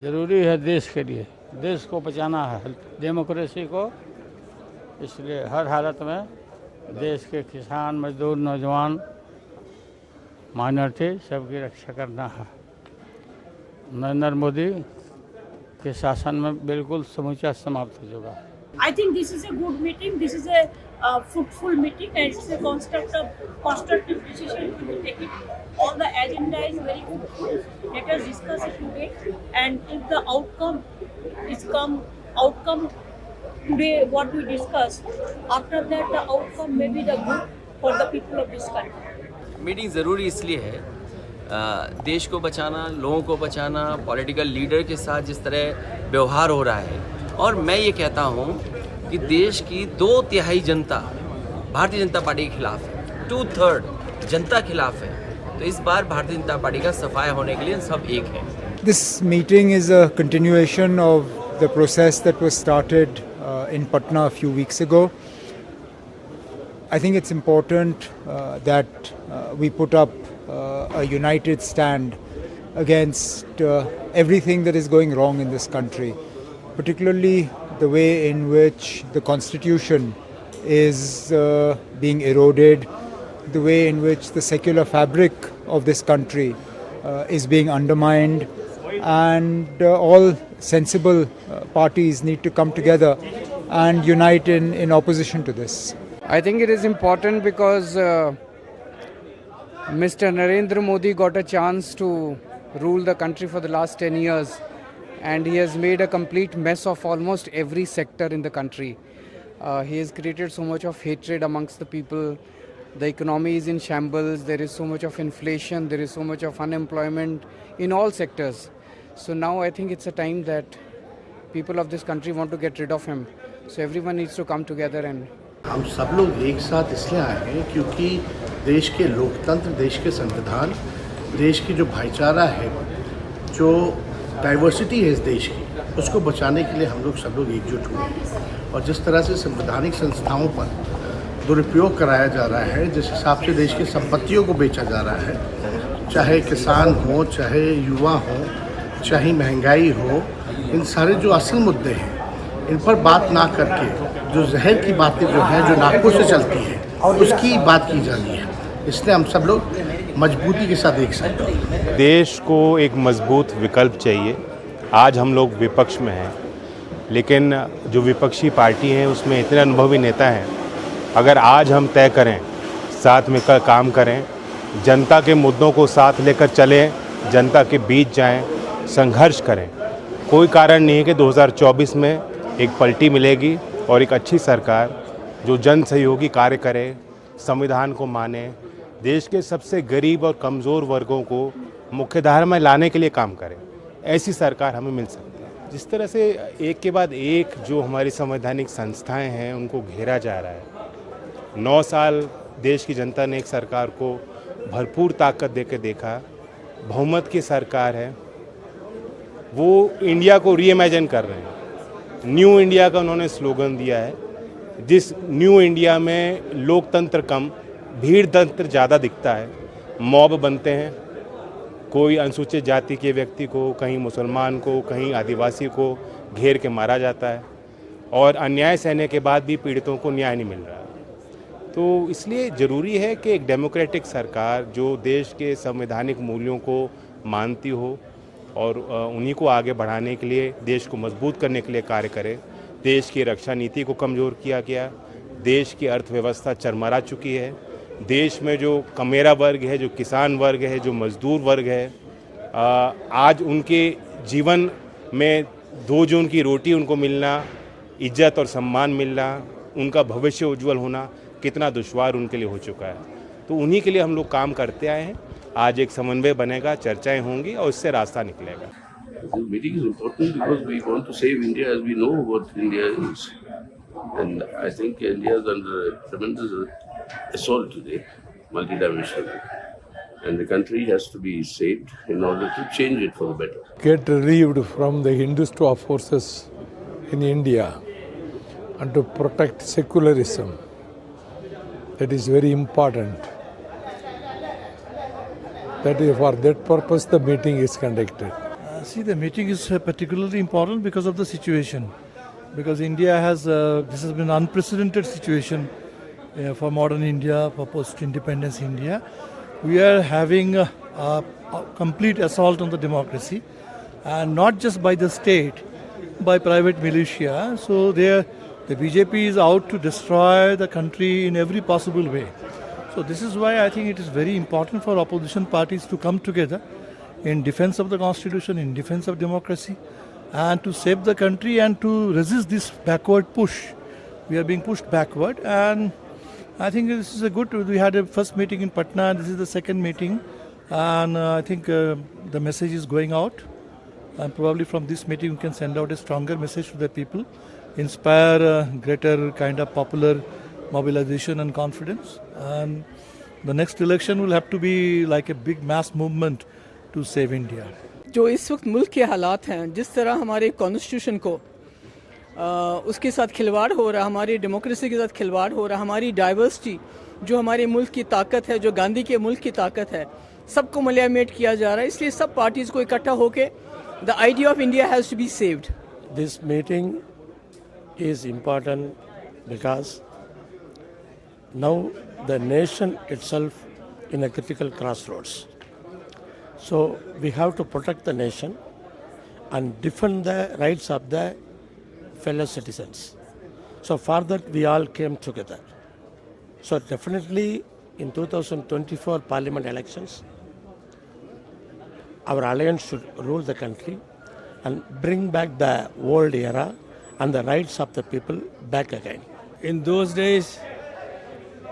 ज़रूरी है देश के लिए, देश को बचाना है, डेमोक्रेसी को। इसलिए हर हालत में देश के किसान, मजदूर, नौजवान, माइनॉरिटी सबकी रक्षा करना है। नरेंद्र मोदी के शासन में बिल्कुल समूचा समाप्त हो चुका है। I think this is a good meeting. This is a fruitful meeting, and it's a constructive decision to be taken. All the agenda is very fruitful. Let us discuss it today, and if the outcome today, what we discuss, after that the outcome may be the good for the people of this country. Meeting ज़रूरी इसलिए है, देश को बचाना, लोगों को बचाना, political leader के साथ जिस तरह व्यवहार हो रहा है, और मैं ये कहता हूँ कि देश की 2/3 जनता भारतीय जनता पार्टी के खिलाफ है, 2/3 जनता खिलाफ है। तो इस बार भारतीय जनता पार्टी का सफाया होने के लिए सब एक है। This meeting is a continuation of the process that was started in Patna a few weeks ago. I think it's important that we put up a united stand against everything that is going wrong in this country, particularly the way in which the constitution is being eroded, the way in which the secular fabric of this country is being undermined, and all sensible parties need to come together and unite in opposition to this. I think it is important because Mr. Narendra Modi got a chance to rule the country for the last 10 years, and he has made a complete mess of almost every sector in the country. He has created so much of hatred amongst the people. The economy is in shambles. There is so much of inflation. There is so much of unemployment in all sectors. So now I think it's a time that people of this country want to get rid of him. So everyone needs to come together and हम सब लोग एक साथ इसलिए आए हैं क्योंकि देश के लोकतंत्र, देश के संविधान, देश की जो भाईचारा है, जो डाइवर्सिटी है इस देश की, उसको बचाने के लिए हम लोग सब लोग एकजुट हुए हैं। और जिस तरह से संवैधानिक संस्थाओं पर दुरुपयोग कराया जा रहा है, जिस हिसाब से देश की संपत्तियों को बेचा जा रहा है, चाहे किसान हो, चाहे युवा हो, चाहे महंगाई हो, इन सारे जो असल मुद्दे हैं, इन पर बात ना करके जो जहर की बातें जो हैं, जो नाकों से चलती हैं, उसकी बात की जानी है। इसलिए हम सब लोग मजबूती के साथ एक साथ हैं। देश को एक मजबूत विकल्प चाहिए। आज हम लोग विपक्ष में हैं, लेकिन जो विपक्षी पार्टी हैं उसमें इतने अनुभवी नेता हैं। अगर आज हम तय करें, साथ में काम करें, जनता के मुद्दों को साथ लेकर चलें, जनता के बीच जाएं, संघर्ष करें, कोई कारण नहीं है कि 2024 में एक पलटी मिलेगी और एक अच्छी सरकार जो जन सहयोगी कार्य करे, संविधान को माने, देश के सबसे गरीब और कमज़ोर वर्गों को मुख्यधारा में लाने के लिए काम करे, ऐसी सरकार हमें मिल सकती है। जिस तरह से एक के बाद एक जो हमारी संवैधानिक संस्थाएं हैं उनको घेरा जा रहा है। 9 साल देश की जनता ने एक सरकार को भरपूर ताकत देकर देखा, बहुमत की सरकार है, वो इंडिया को रीइमेजिन कर रहे हैं। न्यू इंडिया का उन्होंने स्लोगन दिया है, जिस न्यू इंडिया में लोकतंत्र कम, भीड़ तंत्र ज़्यादा दिखता है। मॉब बनते हैं, कोई अनुसूचित जाति के व्यक्ति को, कहीं मुसलमान को, कहीं आदिवासी को घेर के मारा जाता है, और अन्याय सहने के बाद भी पीड़ितों को न्याय नहीं मिल रहा। तो इसलिए ज़रूरी है कि एक डेमोक्रेटिक सरकार जो देश के संवैधानिक मूल्यों को मानती हो और उन्हीं को आगे बढ़ाने के लिए, देश को मजबूत करने के लिए कार्य करे। देश की रक्षा नीति को कमज़ोर किया गया, देश की अर्थव्यवस्था चरमरा चुकी है, देश में जो कमेरा वर्ग है, जो किसान वर्ग है, जो मजदूर वर्ग है, आज उनके जीवन में 2 जून की रोटी उनको मिलना, इज्जत और सम्मान मिलना, उनका भविष्य उज्जवल होना कितना दुश्वार उनके लिए हो चुका है। तो उन्हीं के लिए हम लोग काम करते आए हैं। आज एक समन्वय बनेगा, चर्चाएं होंगी और इससे रास्ता निकलेगा। This meeting is important because we want to save India as we know what India is. And I think India is under tremendous assault today, multidimensional. And the country has to be saved in order to change it for the better. Get relieved from the Hindutva forces in India and to protect secularism. That is very important. That is for that purpose the meeting is conducted. See, the meeting is particularly important because of the situation. Because India has, this has been an unprecedented situation for modern India, for post-independence India. We are having a complete assault on the democracy, and not just by the state, by private militia. So the BJP is out to destroy the country in every possible way. So this is why I think it is very important for opposition parties to come together in defense of the constitution, in defense of democracy, and to save the country and to resist this backward push. We are being pushed backward, and I think this is a good. We had a first meeting in Patna, this is the second meeting, and I think the message is going out. And probably from this meeting we can send out a stronger message to the people, inspire greater kind of popular mobilization and confidence. And the next election will have to be like a big mass movement to save India. जो इस वक्त मुल्क के हालात हैं, जिस तरह हमारे कॉन्स्टिट्यूशन को उसके साथ खिलवाड़ हो रहा, हमारी डेमोक्रेसी के साथ खिलवाड़ हो रहा, हमारी डाइवर्सिटी जो हमारे मुल्क की ताकत है, जो गांधी के मुल्क की ताकत है, सबको मलियामेट किया जा रहा है. इसलिए सब पार्टीज़ को इकट्ठा होकर the idea of India has to be saved. This meeting is important because now the nation itself in a critical crossroads. So we have to protect the nation and defend the rights of the fellow citizens. So for that we all came together. So definitely in 2024 parliament elections, our alliance should rule the country and bring back the old era and the rights of the people back again. In those days,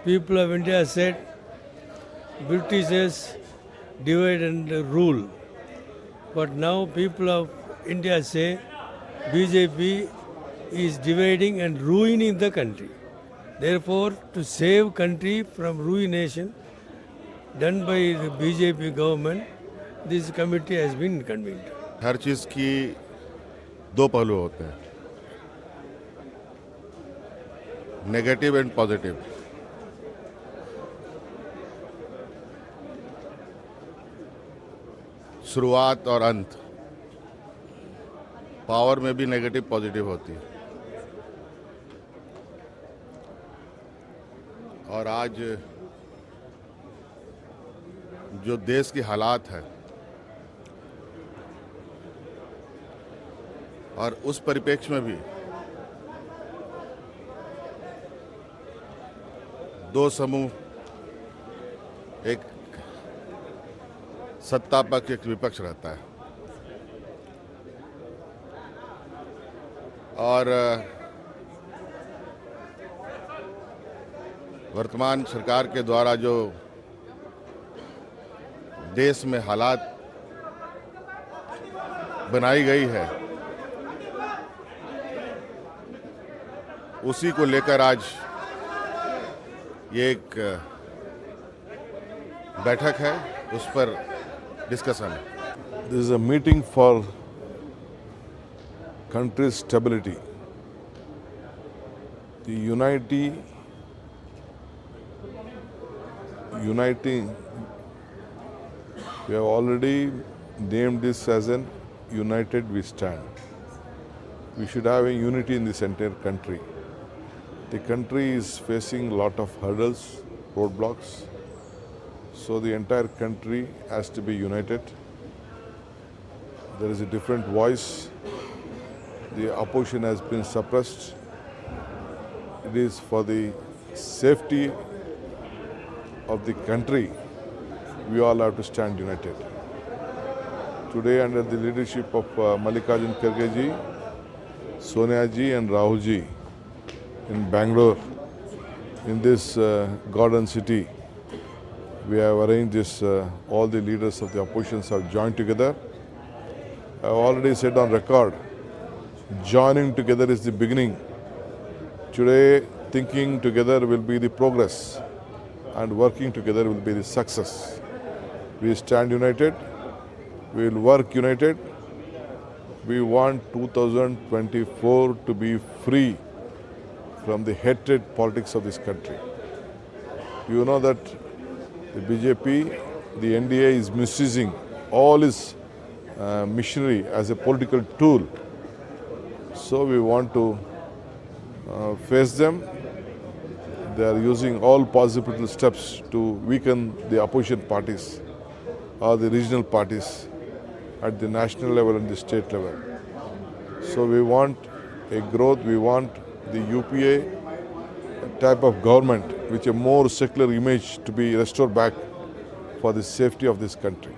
people of India said, Britishers divide and rule. But now people of India say, BJP is dividing and ruining the country. Therefore, to save country from ruination done by the BJP government, this committee has been convened. हर चीज़ की दो पहलू होते हैं, negative and positive. शुरुआत और अंत, power में भी नेगेटिव पॉजिटिव होती है. और आज जो देश की हालात है और उस परिप्रेक्ष्य में भी दो समूह, एक सत्ता पक्ष एक विपक्ष रहता है. और वर्तमान सरकार के द्वारा जो देश में हालात बनाई गई है, उसी को लेकर आज ये एक बैठक है, उस पर डिस्कशन है. This is a meeting for country's stability. The uniting, we have already named this as an united we stand. We should have a unity in this entire country. The country is facing a lot of hurdles, roadblocks, so the entire country has to be united. There is a different voice. The opposition has been suppressed. It is for the safety of the country, we all have to stand united. Today, under the leadership of Mallikarjun Kharge ji, Sonia ji and Rahul ji in Bangalore, in this garden city, we have arranged this, all the leaders of the oppositions have joined together. I have already said on record, joining together is the beginning. Today, thinking together will be the progress, and working together will be the success. We stand united, we will work united. We want 2024 to be free from the hatred politics of this country. You know that the BJP, the NDA is misusing all its machinery, as a political tool. So we want to face them. They are using all possible steps to weaken the opposition parties or the regional parties at the national level and the state level. So we want a growth, we want the UPA type of government with a more secular image to be restored back for the safety of this country.